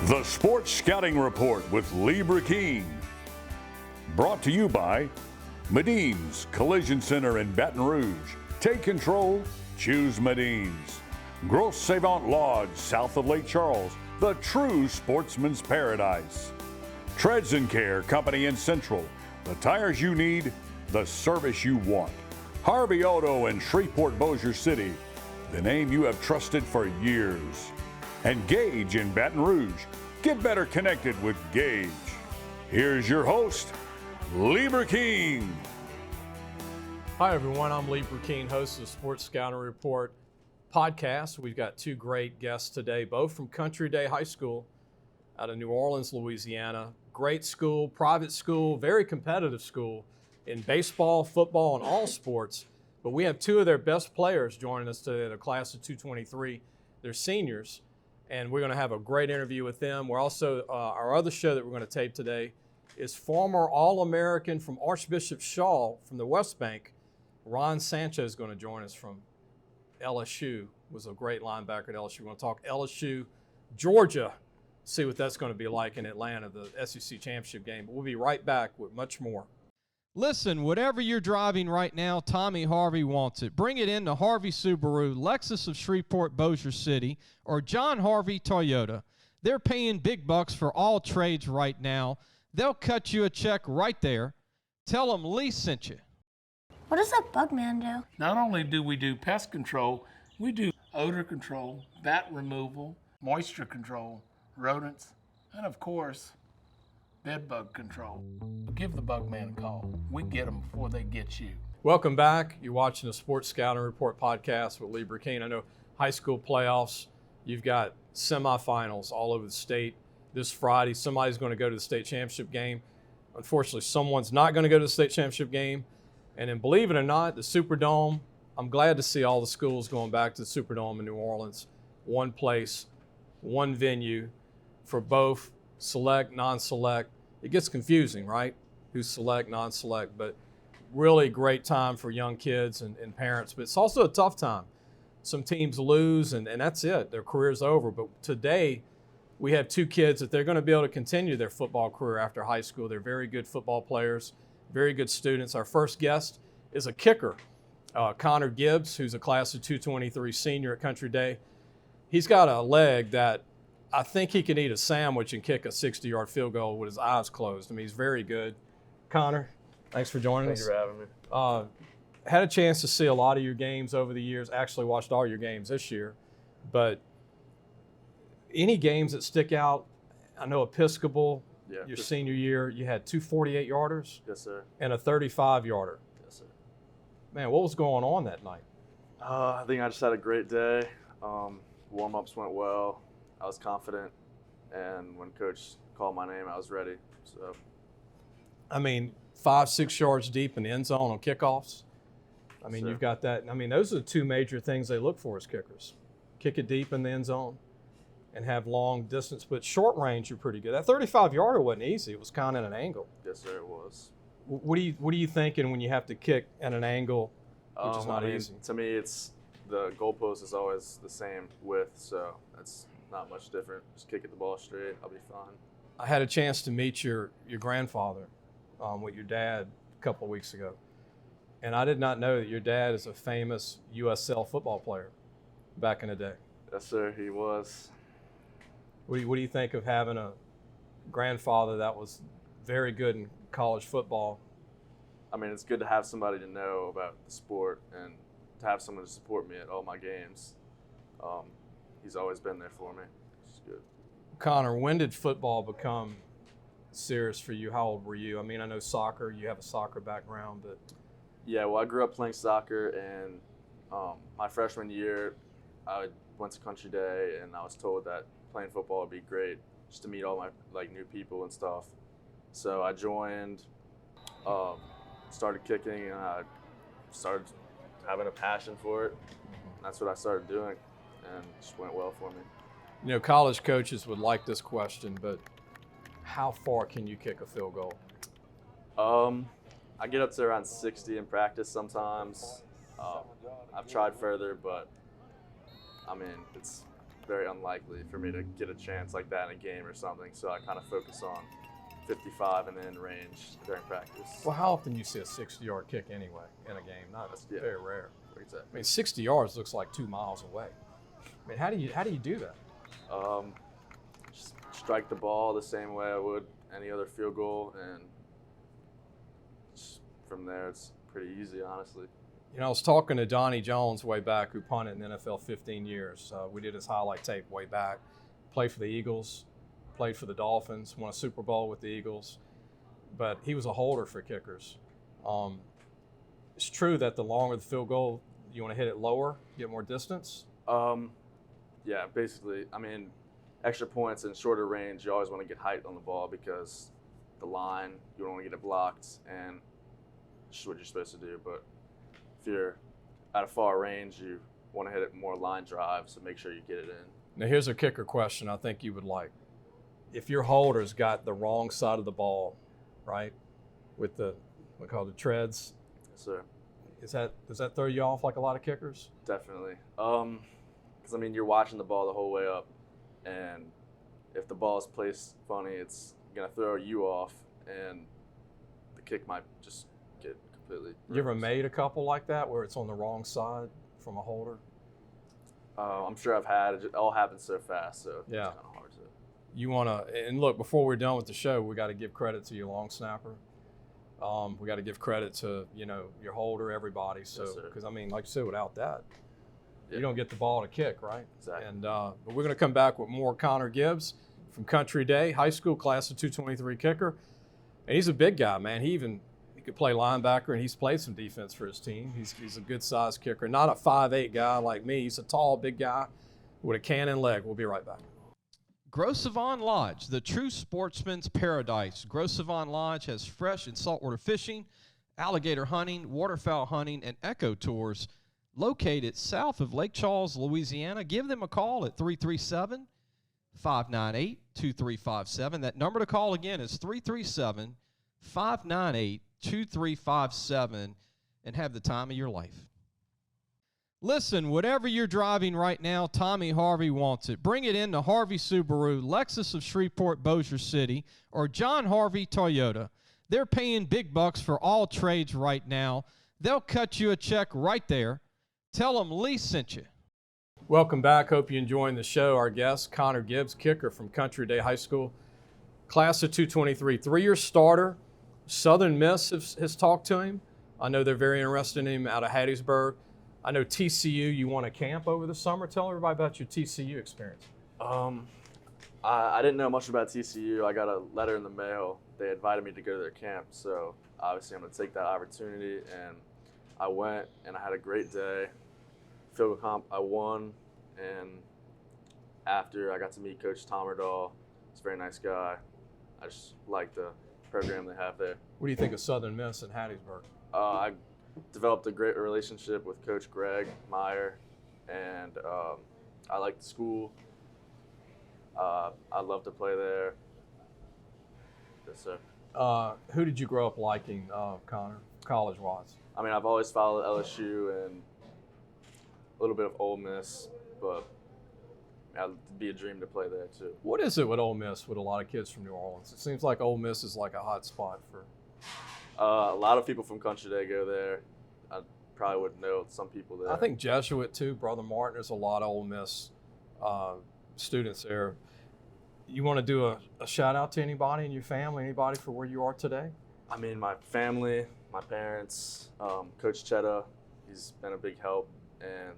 The Sports Scouting Report with Lee Burkeen. Brought to you by Medines Collision Center in Baton Rouge. Take control, choose Medines. Grosse Savant Lodge, south of Lake Charles, the true sportsman's paradise. Treads and Care Company in Central, the tires you need, the service you want. Harvey Auto in Shreveport, Bossier City, the name you have trusted for years. And Gage in Baton Rouge. Get better connected with Gage. Here's your host, Lee Burkeen. Hi, everyone. I'm Lee Burkeen, host of the Sports Scouting Report podcast. We've got two great guests today, both from Country Day High School out of New Orleans, Louisiana. Great school, private school, very competitive school in baseball, football, and all sports. But we have two of their best players joining us today, the class of 223. They're seniors, and we're going to have a great interview with them. We're also, our other show that we're going to tape today is former All-American from Archbishop Shaw from the West Bank. Ron Sanchez is going to join us from LSU. Was a great linebacker at LSU. We're going to talk LSU, Georgia, see what that's going to be like in Atlanta, the SEC championship game. But we'll be right back with much more. Listen, whatever you're driving right now, Tommy Harvey wants it. Bring it in to Harvey Subaru, Lexus of Shreveport, Bossier City, or John Harvey Toyota. They're paying big bucks for all trades right now. They'll cut you a check right there. Tell them Lee sent you. What does that bug man do? Not only do we do pest control, we do odor control, bat removal, moisture control, rodents, and of course, bed bug control. Give the bug man a call. We get them before they get you. Welcome back. You're watching the Sports Scouting Report podcast with Lee Burkeen. I know high school playoffs, you've got semifinals all over the state. This Friday, somebody's going to go to the state championship game. Unfortunately, someone's not going to go to the state championship game. And then, believe it or not, the Superdome, I'm glad to see all the schools going back to the Superdome in New Orleans. One place, one venue for both select, non-select. It gets confusing, right? Who's select, non-select, but really great time for young kids and parents. But it's also a tough time. Some teams lose, and that's it. Their career's over. But today, we have two kids that they're going to be able to continue their football career after high school. They're very good football players, very good students. Our first guest is a kicker, Connor Gibbs, who's a class of 223 senior at Country Day. He's got a leg that I think he can eat a sandwich and kick a 60-yard field goal with his eyes closed. I mean, he's very good. Connor, thanks for joining us. Thank you for having me. Had a chance to see a lot of your games over the years. Actually watched all your games this year. But any games that stick out? I know Episcopal, your senior year, you had two 48-yarders. Yes, sir. And a 35-yarder. Yes, sir. Man, what was going on that night? I think I just had a great day. Warm-ups went well. I was confident, and when Coach called my name, I was ready. So, I mean, 5-6 yards deep in the end zone on kickoffs. I mean, Sure. You've got that. I mean, those are the two major things they look for as kickers. Kick it deep in the end zone and have long distance. But short range, you're pretty good. That 35-yarder wasn't easy. It was kind of at an angle. yes, sir, it was. What are you thinking when you have to kick at an angle, which is not I mean, easy? To me, it's the goalpost is always the same width, so that's not much different. Just kick at the ball straight. I'll be fine. I had a chance to meet your grandfather with your dad a couple of weeks ago. And I did not know that your dad is a famous USL football player back in the day. Yes, sir, he was. What do you think of having a grandfather that was very good in college football? I mean, it's good to have somebody to know about the sport and to have someone to support me at all my games. He's always been there for me. It's good. Connor, when did football become serious for you? How old were you? I mean, I know soccer, you have a soccer background, but Yeah, well, I grew up playing soccer, and my freshman year, I went to Country Day, and I was told that playing football would be great, just to meet all my new people and stuff. So I joined, started kicking, and I started having a passion for it. That's what I started doing, and it just went well for me. you know, college coaches would like this question, but how far can you kick a field goal? I get up to around 60 in practice sometimes. I've tried further, but I mean, it's very unlikely for me to get a chance like that in a game or something. So I kind of focus on 55 and in range during practice. Well, how often do you see a 60-yard kick anyway in a game? That's very rare. Exactly. I mean, 60 yards looks like 2 miles away. I mean, how do you do that? Just strike the ball the same way I would any other field goal, and just from there it's pretty easy, honestly. You know, I was talking to Donnie Jones way back, who punted in the NFL 15 years. We did his highlight tape way back. Played for the Eagles, played for the Dolphins, won a Super Bowl with the Eagles. But he was a holder for kickers. It's true that the longer the field goal, you want to hit it lower, get more distance? Yeah, basically. I mean, extra points and shorter range, you always want to get height on the ball because the line, you don't want to get it blocked, and it's what you're supposed to do. But if you're at a far range, you want to hit it more line drive, so make sure you get it in. Now, here's a kicker question I think you would like. If your holder's got the wrong side of the ball, right, with the, we call it the treads, Yes, sir. does that throw you off like a lot of kickers? Definitely. Because, I mean, you're watching the ball the whole way up, and if the ball is placed funny, it's going to throw you off, and the kick might just get completely bruised. You ever made a couple like that where it's on the wrong side from a holder? I'm sure I've had. It all happens so fast, so Yeah. it's kind of hard to. You want to, and look, before we're done with the show, we got to give credit to your long snapper. We got to give credit to, your holder, everybody. So, Yes, sir. because I mean, like you said, without that, Yeah. you don't get the ball to kick, right? Exactly. And but we're going to come back with more Connor Gibbs from Country Day, high school, class of 223 kicker. And he's a big guy, man. He could play linebacker, and he's played some defense for his team. He's a good-sized kicker. Not a 5'8" guy like me. He's a tall, big guy with a cannon leg. We'll be right back. Grosavon Lodge, the true sportsman's paradise. Grosavon Lodge has fresh and saltwater fishing, alligator hunting, waterfowl hunting, and eco tours located south of Lake Charles, Louisiana. Give them a call at 337-598-2357. That number to call again is 337-598-2357, and have the time of your life. Listen, whatever you're driving right now, Tommy Harvey wants it. Bring it in to Harvey Subaru, Lexus of Shreveport, Bossier City, or John Harvey Toyota. They're paying big bucks for all trades right now. They'll cut you a check right there. Tell them Lee sent you. Welcome back. Hope you're enjoying the show. Our guest, Connor Gibbs, kicker from Country Day High School, class of 223, 3-year starter. Southern Miss has talked to him. I know they're very interested in him out of Hattiesburg. I know TCU, you won a camp over the summer. Tell everybody about your TCU experience. I didn't know much about TCU. I got a letter in the mail. They invited me to go to their camp, so obviously I'm going to take that opportunity. And I went, and I had a great day. Field goal comp, I won, and after I got to meet Coach Tomerdahl. He's a very nice guy. I just like the program they have there. What do you think of Southern Miss and Hattiesburg? I developed a great relationship with Coach Greg Meyer, and I like the school. I love to play there. Yes, sir. Who did you grow up liking, Connor, college-wise? I mean, I've always followed LSU and a little bit of Ole Miss, but it'd be a dream to play there too. What is it with Ole Miss with a lot of kids from New Orleans? It seems like Ole Miss is like a hot spot for. A lot of people from Country Day go there. I probably would know some people there. I think Jesuit too, Brother Martin. There's a lot of Ole Miss students there. You want to do a shout out to anybody in your family, anybody for where you are today? I mean, my family, my parents, Coach Chetta, he's been a big help, and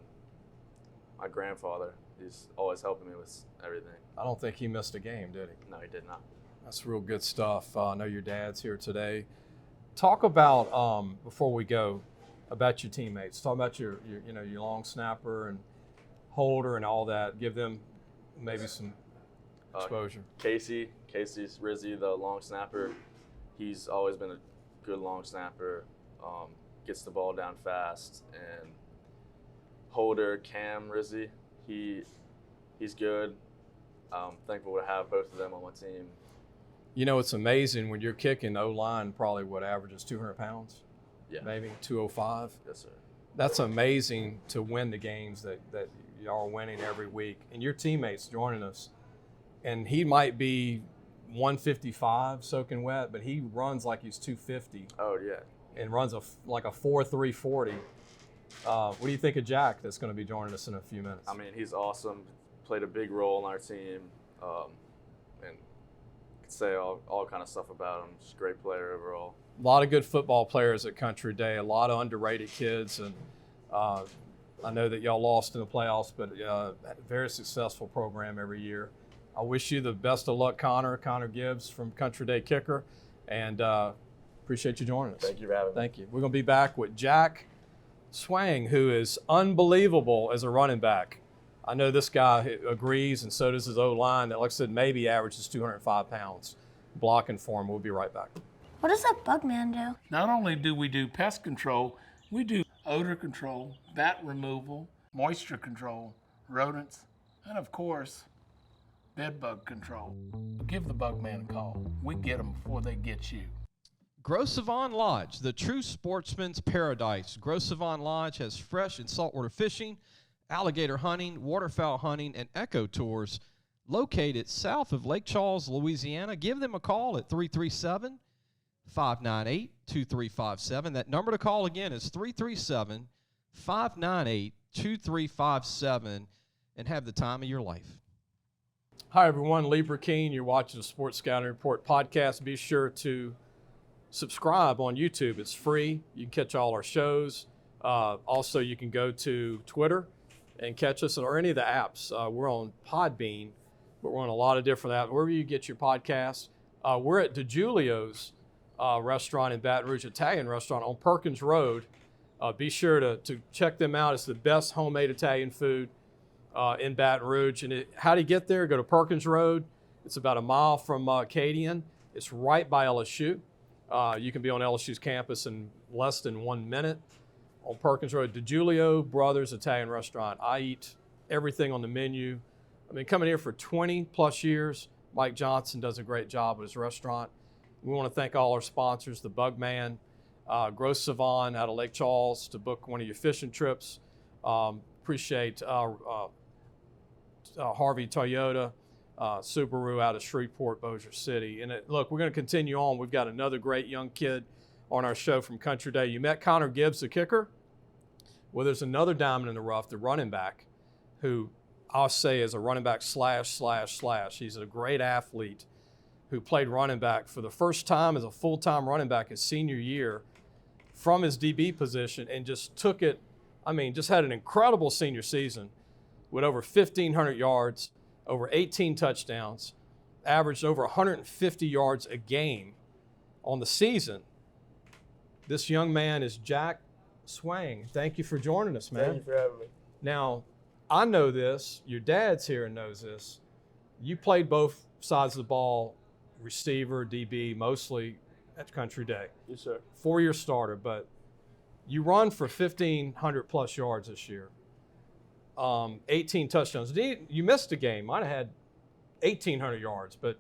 my grandfather, he's always helping me with everything. I don't think he missed a game, did he? No, he did not. That's real good stuff. I know your dad's here today. Talk about, before we go, about your teammates. Talk about your long snapper and holder and all that. Give them maybe some exposure. Casey's Rizzy, the long snapper. He's always been a good long snapper. Gets the ball down fast. And holder Cam Rizzy, he's good. Thankful to have both of them on my team. You know, it's amazing when you're kicking O-line, probably what averages 200 pounds? Yeah. Maybe 205. Yes, sir. That's amazing to win the games that Y'all are winning every week. And your teammate's joining us. And he might be 155 soaking wet, but he runs like he's 250. Oh, yeah. And runs like a 4.340. What do you think of Jack that's going to be joining us in a few minutes? I mean, he's awesome. Played a big role in our team. And could say all kind of stuff about him. Just a great player overall. A lot of good football players at Country Day, a lot of underrated kids, and I know that y'all lost in the playoffs, but a very successful program every year. I wish you the best of luck, Connor Gibbs from Country Day Kicker, and appreciate you joining us. Thank you for having me. Thank you. We're going to be back with Jack Schwing, who is unbelievable as a running back. I know this guy agrees, and so does his O-line that, like I said, maybe averages 205 pounds blocking for him. We'll be right back. What does that bug man do? Not only do we do pest control, we do odor control, bat removal, moisture control, rodents, and of course, bed bug control. Give the bug man a call. We get them before they get you. Gros Savon Lodge, the true sportsman's paradise. Gros Savon Lodge has fresh and saltwater fishing, alligator hunting, waterfowl hunting, and eco tours located south of Lake Charles, Louisiana. Give them a call at 337-598-2357. That number to call again is 337-598-2357, and have the time of your life. Hi, everyone. Lee Burkeen. You're watching the Sports Scouting Report podcast. Be sure to subscribe on YouTube. It's free. You can catch all our shows. Also, you can go to Twitter and catch us or any of the apps. We're on Podbean, but we're on a lot of different apps. Wherever you get your podcasts. We're at DiGiulio's restaurant in Baton Rouge, Italian restaurant on Perkins Road. Be sure to check them out. It's the best homemade Italian food in Baton Rouge. And how do you get there? Go to Perkins Road. It's about a mile from Acadian. It's right by LSU. You can be on LSU's campus in less than 1 minute on Perkins Road. DiGiulio Brothers Italian Restaurant. I eat everything on the menu. I've been coming here for 20 plus years. Mike Johnson does a great job at his restaurant. We want to thank all our sponsors, the Bugman, Gros Savon out of Lake Charles to book one of your fishing trips. Appreciate Harvey Toyota, Subaru out of Shreveport, Bossier City. And look, we're going to continue on. We've got another great young kid on our show from Country Day. You met Connor Gibbs, the kicker. Well, there's another diamond in the rough, the running back, who I'll say is a running back slash. He's a great athlete who played running back for the first time as a full-time running back his senior year from his DB position and just took it. I mean, just had an incredible senior season with over 1,500 yards, over 18 touchdowns, averaged over 150 yards a game on the season. This young man is Jack Schwing. Thank you for joining us, man. Thank you for having me. Now, I know this. Your dad's here and knows this. You played both sides of the ball, receiver, DB, mostly at Country Day. Yes, sir. 4-year starter, but you run for 1,500 plus yards this year. 18 touchdowns. You missed a game. Might have had 1,800 yards, but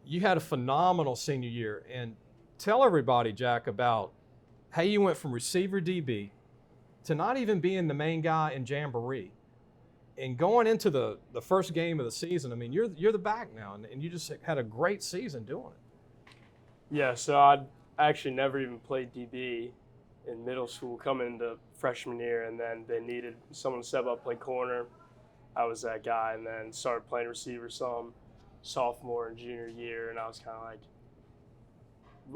you had a phenomenal senior year. And tell everybody, Jack, about how you went from receiver DB to not even being the main guy in Jamboree. And going into the first game of the season, I mean, you're the back now, and you just had a great season doing it. Yeah, so I'd actually never even played DB in middle school coming into freshman year, and then they needed someone to step up, play corner. I was that guy, and then started playing receiver some sophomore and junior year, and I was kind of like,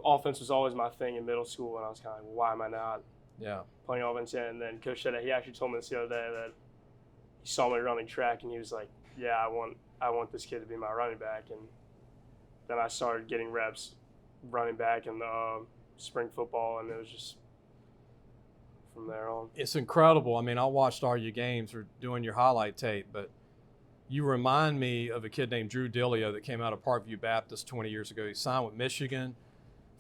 offense was always my thing in middle school, and I was kind of like, why am I not playing offense? And then Coach said, he actually told me this the other day that he saw me running track, and he was like, yeah, I want this kid to be my running back. And then I started getting reps running back in the spring football, and it was just from there on. It's incredible. I mean, I watched all your games or doing your highlight tape, but you remind me of a kid named Drew Dillio that came out of Parkview Baptist 20 years ago. He signed with Michigan,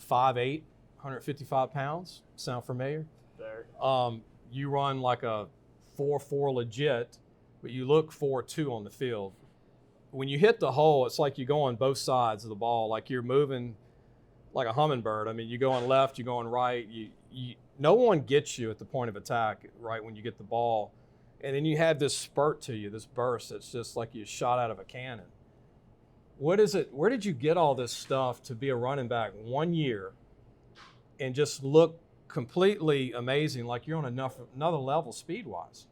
5'8", 155 pounds. Sound familiar? There. You run like a 4.4 legit, but you look 4.2 on the field. When you hit the hole, it's like you go on both sides of the ball, like you're moving like a hummingbird. I mean, you're going left, you're going right. No one gets you at the point of attack right when you get the ball. and then you have this spurt to you, this burst that's just like you shot out of a cannon. What is it? Where did you get all this stuff to be a running back 1 year and just look completely amazing, like you're on another level speed-wise?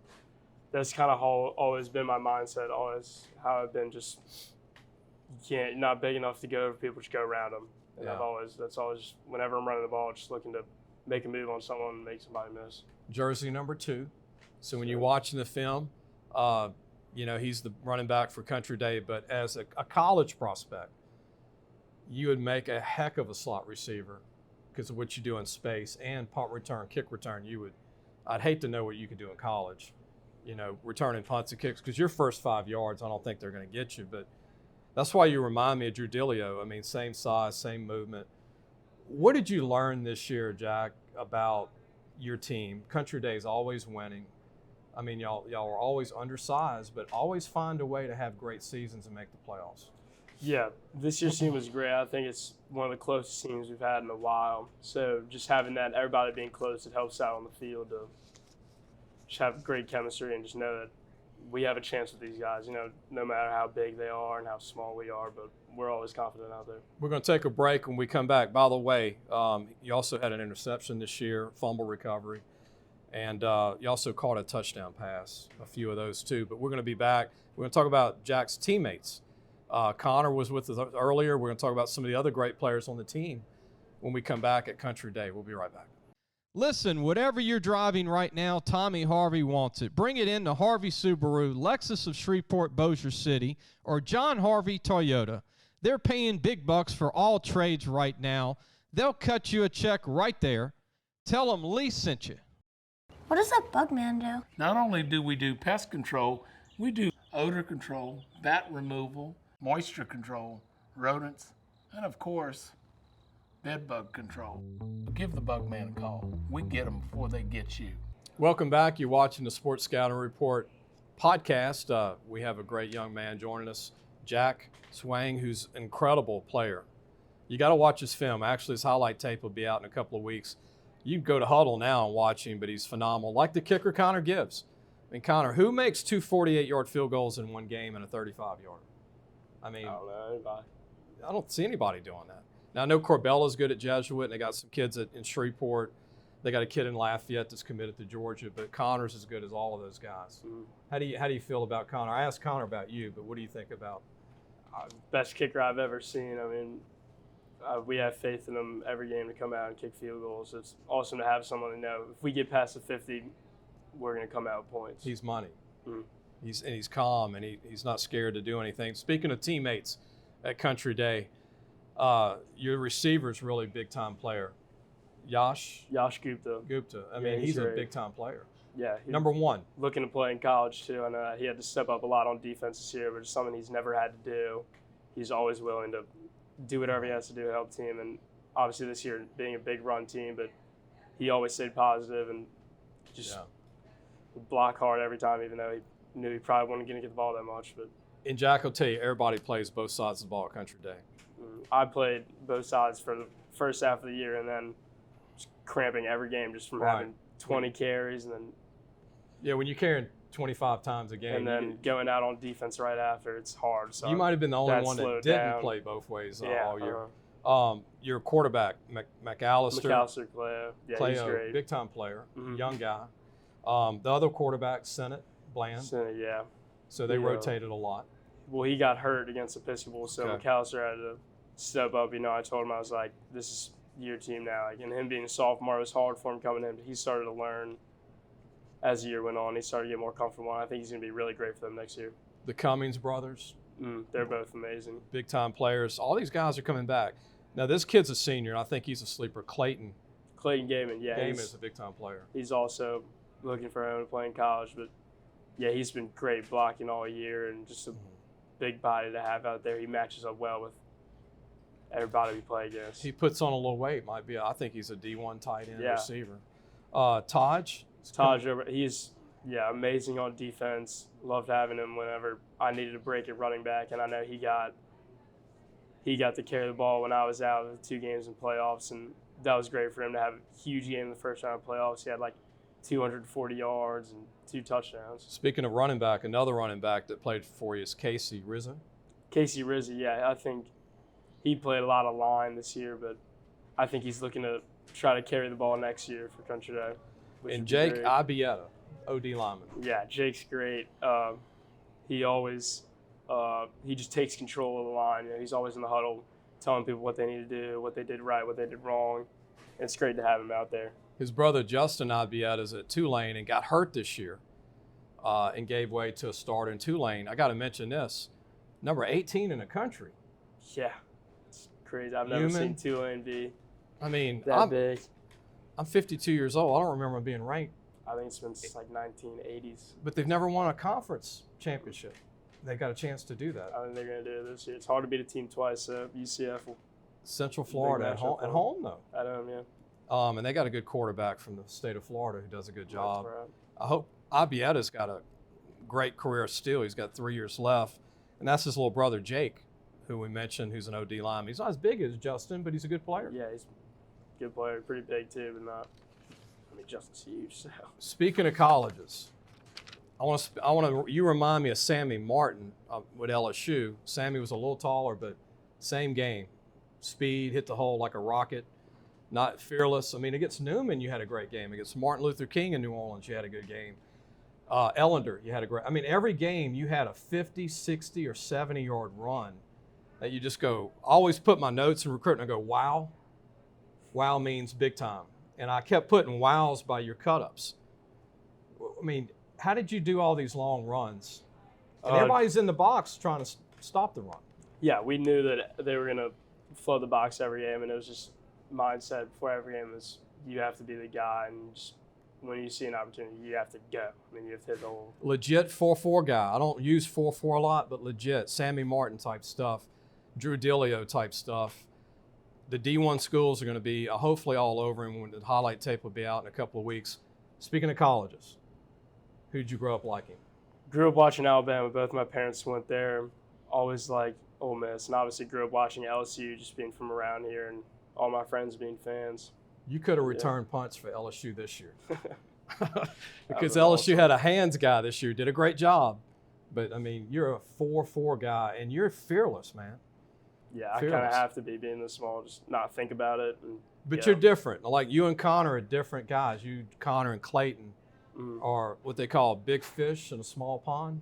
That's kind of always been my mindset, always how I've been just, you're not big enough to go over people, just go around them. And Yeah. that's always, whenever I'm running the ball, just looking to make a move on someone and make somebody miss. Jersey number 2. So when you're watching the film, he's the running back for Country Day, but as a college prospect, you would make a heck of a slot receiver because of what you do in space and punt return, kick return. I'd hate to know what you could do in college, returning punts and kicks, because your first 5 yards, I don't think they're going to get you. But that's why you remind me of Drew Dilio. I mean, same size, same movement. What did you learn this year, Jack, about your team? Country Day is always winning. I mean, y'all are always undersized, but always find a way to have great seasons and make the playoffs. Yeah, this year's team was great. I think it's one of the closest teams we've had in a while. So just having that, everybody being close, it helps out on the field to just have great chemistry and just know that we have a chance with these guys, no matter how big they are and how small we are, but we're always confident out there. We're going to take a break when we come back. By the way, you also had an interception this year, fumble recovery, and you also caught a touchdown pass, a few of those too. But we're going to be back. We're going to talk about Jack's teammates. Connor was with us earlier. We're going to talk about some of the other great players on the team when we come back at Country Day. We'll be right back. Listen, whatever you're driving right now, Tommy Harvey wants it. Bring it in to Harvey Subaru, Lexus of Shreveport, Bossier City, or John Harvey Toyota. They're paying big bucks for all trades right now. They'll cut you a check right there. Tell them Lee sent you. What does that bug man do? Not only do we do pest control, we do odor control, bat removal, moisture control, rodents, and of course, bed bug control. Give the bug man a call. We get them before they get you. Welcome back. You're watching the Sports Scouting Report podcast. We have a great young man joining us, Jack Schwing, who's an incredible player. You got to watch his film. Actually, his highlight tape will be out in a couple of weeks. You can go to Huddle now and watch him, but he's phenomenal. Like the kicker, Connor Gibbs. I mean, Connor, who makes 2 48-yard field goals in one game and a 35-yard? I mean, I don't know anybody. I don't see anybody doing that. Now, I know Corbella's good at Jesuit, and they got some kids in Shreveport. They got a kid in Lafayette that's committed to Georgia, but Connor's as good as all of those guys. Mm-hmm. How do you feel about Connor? I asked Connor about you, but what do you think about? Best kicker I've ever seen. I mean, we have faith in him every game to come out and kick field goals. It's awesome to have someone to know if we get past the 50, we're going to come out with points. He's money. Mm-hmm. He's calm, and he's not scared to do anything. Speaking of teammates at Country Day, your receiver's really big-time player. Yash Gupta. I mean, he's a big-time player. Yeah. Number one. Looking to play in college, too. I know he had to step up a lot on defense this year, but it's something he's never had to do. He's always willing to do whatever he has to do to help the team. And obviously this year being a big run team, but he always stayed positive and just block hard every time, even though he knew he probably wasn't going to get the ball that much. But And Jack will tell you, everybody plays both sides of the ball at Country Day. I played both sides for the first half of the year and then just cramping every game just from having 20 carries and then when you're carrying 25 times a game. And then going out on defense right after, it's hard. So you might have been the only one that didn't down. play both ways all year. Your quarterback, McAllister, Cleo. Yeah, he's great. Big-time player, young guy. The other quarterback, Sennett, Bland. Sennett, yeah. So they rotated a lot. Well, he got hurt against Episcopal, so Okay. McAllister had to step up. I told him, I was like, this is your team now. And him being a sophomore, it was hard for him coming in, but he started to learn as the year went on. He started to get more comfortable, and I think he's going to be really great for them next year. The Cummings brothers. They're both amazing. Big-time players. All these guys are coming back. Now, this kid's a senior, and I think he's a sleeper. Clayton Gaiman, yeah. Gaiman is a big-time player. He's also looking for him to play in college, but, yeah, he's been great blocking all year and just a big body to have out there. He matches up well with everybody we play against. He puts on a little weight. I think he's a D1 tight end receiver. Taj, he's amazing on defense. Loved having him whenever I needed a break at running back, and I know he got to carry the ball when I was out of the 2 games in playoffs, and that was great for him to have a huge game in the first round of playoffs. He had like 240 yards and 2 touchdowns. Speaking of running back, another running back that played for you is Casey Rizzo. Casey Rizzi, yeah, I think he played a lot of line this year, but I think he's looking to try to carry the ball next year for Country Day. And Jake Ibieta, OD lineman. Yeah, Jake's great. He always he just takes control of the line. You know, he's always in the huddle, telling people what they need to do, what they did right, what they did wrong. And it's great to have him out there. His brother Justin Ibieta is at Tulane and got hurt this year and gave way to a start in Tulane. I got to mention this, number 18 in the country. Yeah, it's crazy. I've never seen Tulane be that big. I'm 52 years old. I don't remember being ranked. I think it's been like 1980s. But they've never won a conference championship. They got a chance to do that. I think they're going to do it this year. It's hard to beat a team twice, so UCF will. Central Florida at home though. At home, yeah. And they got a good quarterback from the state of Florida who does a good job. Right. I hope Ibieta's got a great career still. He's got 3 years left. And that's his little brother, Jake, who we mentioned, who's an OD lineman. He's not as big as Justin, but he's a good player. Yeah, he's a good player. Pretty big, too, but not. I mean, Justin's huge. So. Speaking of colleges, you remind me of Sammy Martin with LSU. Sammy was a little taller, but same game. Speed, hit the hole like a rocket, not fearless. I mean, against Newman, you had a great game. Against Martin Luther King in New Orleans, you had a good game. Ellender, you had a great. I mean, every game you had a 50, 60, or 70-yard run that you just go. I always put my notes in recruiting. I go, wow. Wow means big time. And I kept putting wows by your cut-ups. I mean, how did you do all these long runs? And everybody's in the box trying to stop the run. Yeah, we knew that they were going to flood the box every game, and it was just mindset before every game is you have to be the guy, and just when you see an opportunity, you have to go. I mean, you have to hit the hole. Legit 4-4 guy. I don't use 4-4 a lot, but legit Sammy Martin type stuff, Drew Dillio type stuff. The D1 schools are going to be hopefully all over him when the highlight tape will be out in a couple of weeks. Speaking of colleges, who'd you grow up liking? Grew up watching Alabama. Both my parents went there. Always liked Ole Miss, and obviously grew up watching LSU, just being from around here, and all my friends being fans. You could have returned punts for LSU this year. Because LSU had a hands guy this year, did a great job. But, I mean, you're a 4-4 guy, and you're fearless, man. Yeah, fearless. I kind of have to be being this small, just not think about it. But you're different. Like, you and Connor are different guys. You, Connor and Clayton are what they call big fish in a small pond.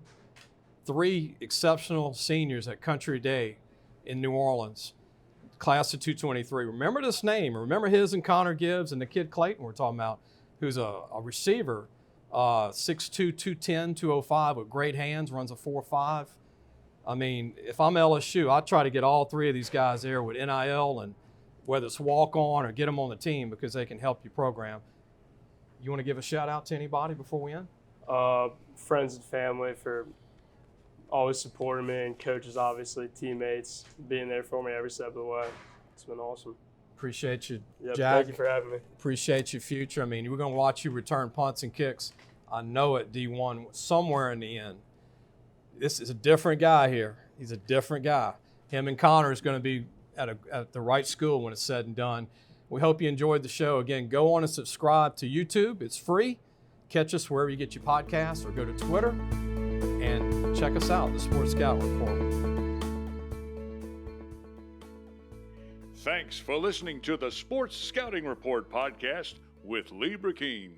3 exceptional seniors at Country Day in New Orleans, class of 223. Remember this name. Remember his and Connor Gibbs and the kid Clayton we're talking about, who's a receiver, 6'2", 210, 205 with great hands, runs a 4.5. I mean, if I'm LSU, I try to get all 3 of these guys there with NIL and whether it's walk-on or get them on the team because they can help you program. You want to give a shout-out to anybody before we end? Friends and family for always supporting me, and coaches, obviously, teammates, being there for me every step of the way. It's been awesome. Appreciate you, yep, Jack. Thank you for having me. Appreciate your future. I mean, we're going to watch you return punts and kicks. I know at D1 somewhere in the end. This is a different guy here. He's a different guy. Him and Connor is going to be at the right school when it's said and done. We hope you enjoyed the show. Again, go on and subscribe to YouTube. It's free. Catch us wherever you get your podcasts or go to Twitter and check us out, the Sports Scout Report. Thanks for listening to the Sports Scouting Report podcast with Lee Burkeen.